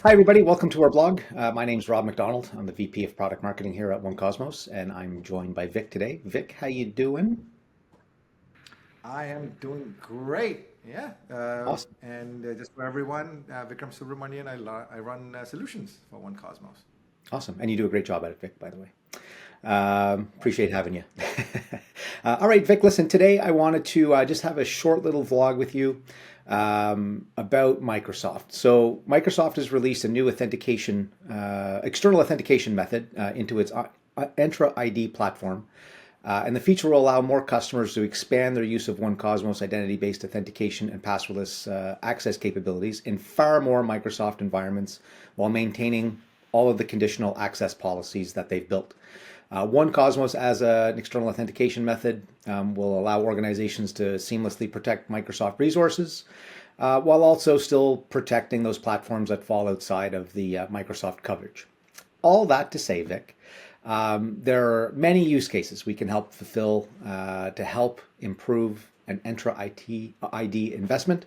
Hi, everybody. Welcome to our blog. My name's Rob McDonald. I'm the VP of Product Marketing here at 1Kosmos, and I'm joined by Vic today. Vic, how you doing? I am doing great. Yeah. Awesome. And just for everyone, Vikram Subramanian, I run solutions for 1Kosmos. Awesome. And you do a great job at it, Vic, by the way. Appreciate having you. All right, Vic, listen, today I wanted to just have a short little vlog with you about Microsoft. So, Microsoft has released a new authentication, external authentication method into its Entra ID platform. And the feature will allow more customers to expand their use of 1Kosmos identity-based authentication and passwordless access capabilities in far more Microsoft environments while maintaining all of the conditional access policies that they've built. 1Kosmos as an external authentication method will allow organizations to seamlessly protect Microsoft resources while also still protecting those platforms that fall outside of the Microsoft coverage. All that to say, Vic, there are many use cases we can help fulfill to help improve an Entra ID investment.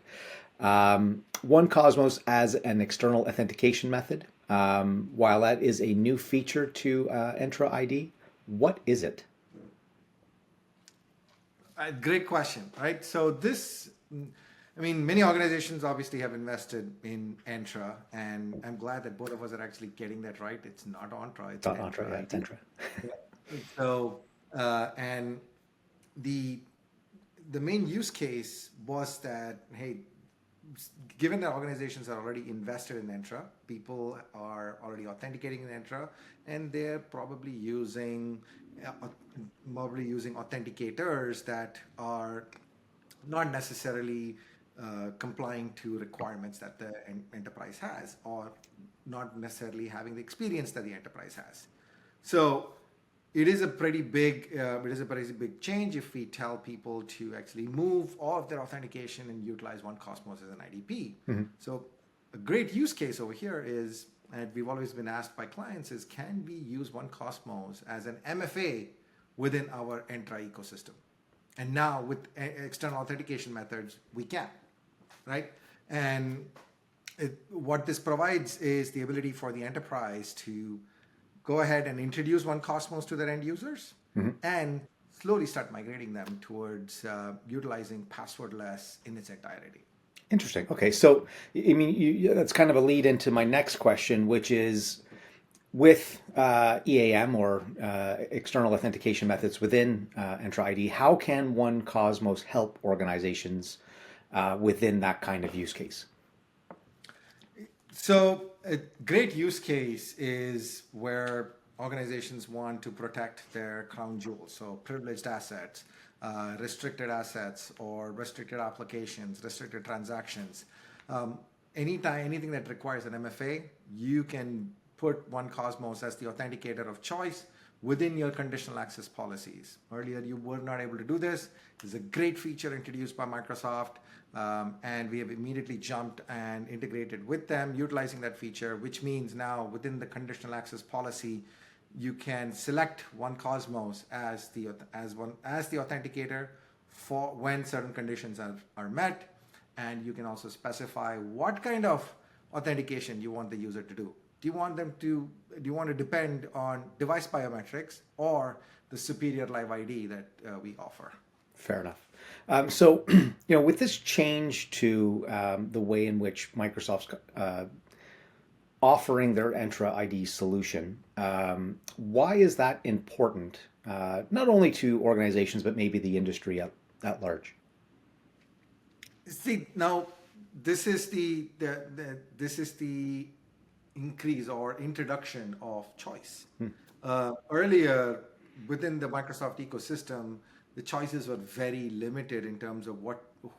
1Kosmos as an external authentication method, while that is a new feature to Entra ID, what is it? Great question, right? I mean, many organizations obviously have invested in Entra, and I'm glad that both of us are actually getting that right. It's not Entra, It's it's not Entra, Entra yeah, it's ID. Entra. So, and the the main use case was that, hey, given that organizations are already invested in Entra, people are already authenticating in Entra, and they're uh, probably using authenticators that are not necessarily complying to requirements that the enterprise has, or not necessarily having the experience that the enterprise has. So it is a pretty big change if we tell people to actually move all of their authentication and utilize 1Kosmos as an IDP. Mhm. So a great use case over here is, and we've always been asked by clients, is can we use 1Kosmos as an MFA within our Entra ecosystem? And now with external authentication methods, we can, right? And what this provides is the ability for the enterprise to go ahead and introduce 1Kosmos to their end users Mhm. and slowly start migrating them towards utilizing passwordless in its entirety. Interesting. Okay, so I mean, that's kind of a lead into my next question, which is with EAM or external authentication methods within Entra ID, how can 1Kosmos help organizations within that kind of use case? So a great use case is where organizations want to protect their crown jewels, so privileged assets, or restricted applications, restricted transactions. Um, anything that requires an MFA, you can put 1Kosmos as the authenticator of choice within your conditional access policies. Earlier, you were not able to do this. It's a great feature introduced by Microsoft, and we have immediately jumped and integrated with them, utilizing that feature, which means now within the conditional access policy, you can select 1Kosmos as the authenticator for when certain conditions are met, and you can also specify what kind of authentication you want the user to do. Do you want to depend on device biometrics or the superior live ID that we offer? Fair enough. So, with this change to the way in which Microsoft's offering their Entra ID solution, why is that important, not only to organizations, but maybe the industry at large? See, now this is the increase or introduction of choice. Hmm. Earlier, within the Microsoft ecosystem, the choices were very limited in terms of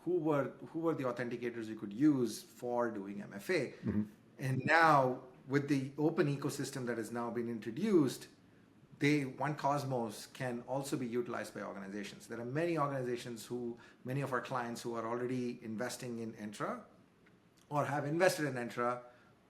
who were the authenticators you could use for doing MFA. Mhm. And now, with the open ecosystem that has now been introduced, one Cosmos can also be utilized by organizations. There are many of our clients who are already investing in Entra or have invested in Entra,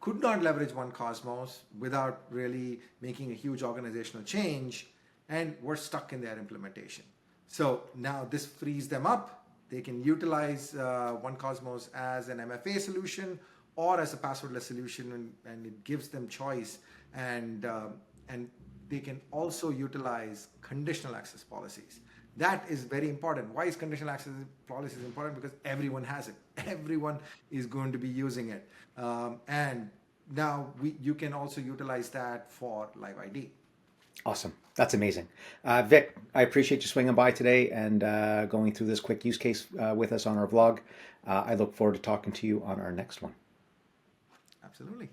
could not leverage 1Kosmos without really making a huge organizational change, and were stuck in their implementation. So now this frees them up. They can utilize 1Kosmos as an MFA solution, or as a passwordless solution, and it gives them choice, and they can also utilize conditional access policies. That is very important. Why is conditional access policies important? Because everyone has it. Everyone is going to be using it. And now you can also utilize that for Live ID. Awesome. That's amazing. Vic, I appreciate you swinging by today and going through this quick use case with us on our vlog. I look forward to talking to you on our next one. Absolutely.